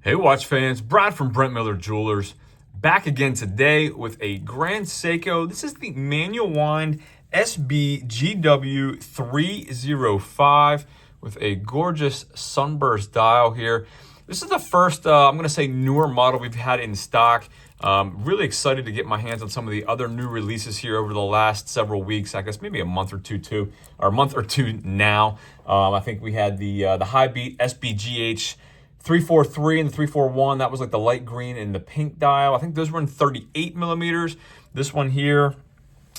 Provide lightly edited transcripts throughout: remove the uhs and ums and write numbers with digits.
Hey watch fans, Brad from Brent Miller Jewelers, back again today with a Grand Seiko. This is the manual wind SBGW305 with a gorgeous sunburst dial here. This is the first, I'm going to say, newer model we've had in stock. Really excited to get my hands on some of the other new releases here over the last several weeks. I guess maybe a month or two now. I think we had the high beat SBGH 343 and the 341. That was like the light green and the pink dial. I think those were in 38 millimeters. This one here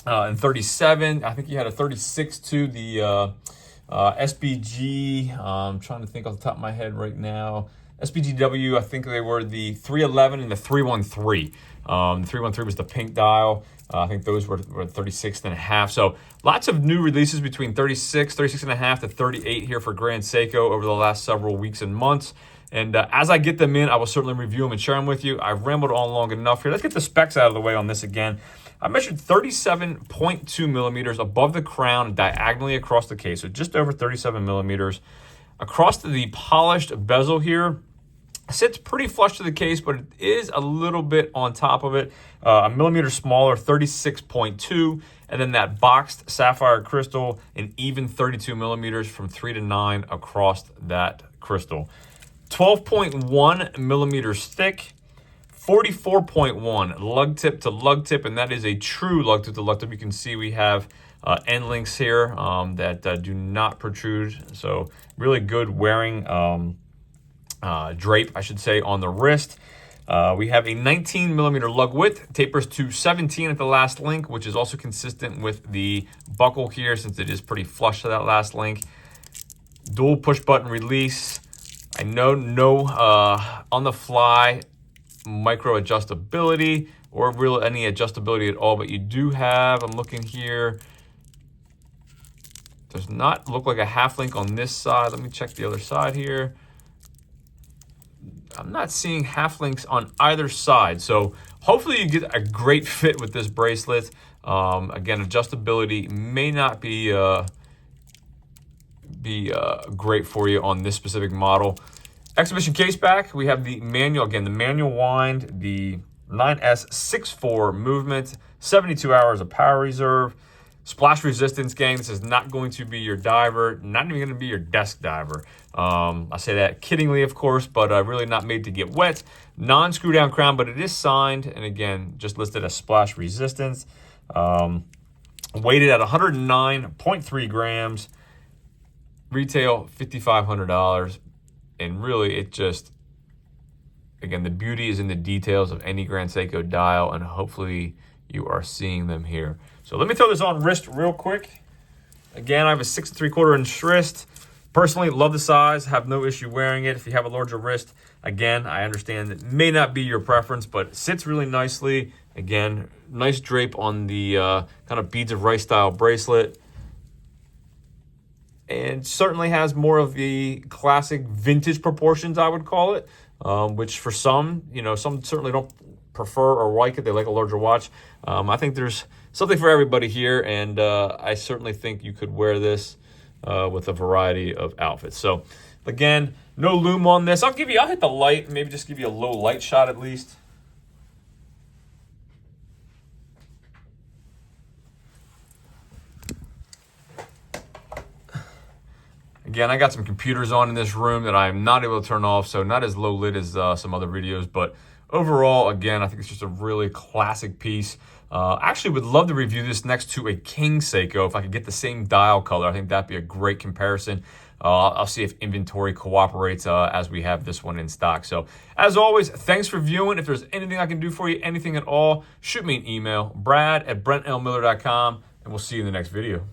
in 37. I think you had a 36 to the SBG. I'm trying to think off the top of my head right now. SBGW, I think they were the 311 and the 313. 313 was the pink dial. I think those were 36 and a half. So lots of new releases between 36 and a half to 38 here for Grand Seiko over the last several weeks and months. And as I get them in, I will certainly review them and share them with you. I've rambled on long enough here. Let's get the specs out of the way on this again. I measured 37.2 millimeters above the crown diagonally across the case, so just over 37 millimeters. Across to the polished bezel here, sits pretty flush to the case, but it is a little bit on top of it. A millimeter smaller, 36.2, and then that boxed sapphire crystal, an even 32 millimeters from 3 to 9 across that crystal. 12.1 millimeters thick, 44.1 lug tip to lug tip, and that is a true lug tip to lug tip. You can see we have end links here that do not protrude, so really good wearing drape, I should say, on the wrist. We have a 19 millimeter lug width, tapers to 17 at the last link, which is also consistent with the buckle here since it is pretty flush to that last link. Dual push button release. I know no on the fly micro adjustability or really any adjustability at all, but you do have, I'm looking here, does not look like a half link on this side. Let me check the other side here. I'm not seeing half links on either side, so hopefully you get a great fit with this bracelet. Again, adjustability may not be great for you on this specific model. Exhibition case back, we have the manual, again, the manual wind, the 9S64 movement, 72 hours of power reserve, splash resistance, gang. This is not going to be your diver, not even going to be your desk diver. I say that kiddingly, of course, but really not made to get wet. Non-screw down crown, but it is signed, and again, just listed as splash resistance. Weighted at 109.3 grams, retail $5,500. And really, it just, again, the beauty is in the details of any Grand Seiko dial, and hopefully you are seeing them here. So let me throw this on wrist real quick. Again, I have a 6 3/4 inch wrist. Personally, love the size, have no issue wearing it. If you have a larger wrist, again, I understand it may not be your preference, but it sits really nicely. Again, nice drape on the kind of beads of rice style bracelet. And certainly has more of the classic vintage proportions, I would call it, which for some, some certainly don't prefer or like it. They like a larger watch. I think there's something for everybody here, and I certainly think you could wear this with a variety of outfits. So again, no lume on this. I'll hit the light, maybe just give you a low light shot at least. Again, I got some computers on in this room that I'm not able to turn off, so not as low lit as some other videos, but overall, again, I think it's just a really classic piece. I actually would love to review this next to a King Seiko if I could get the same dial color. I think that'd be a great comparison. I'll see if inventory cooperates as we have this one in stock. So as always, thanks for viewing. If there's anything I can do for you, anything at all, shoot me an email, brad@brentlmiller.com, and we'll see you in the next video.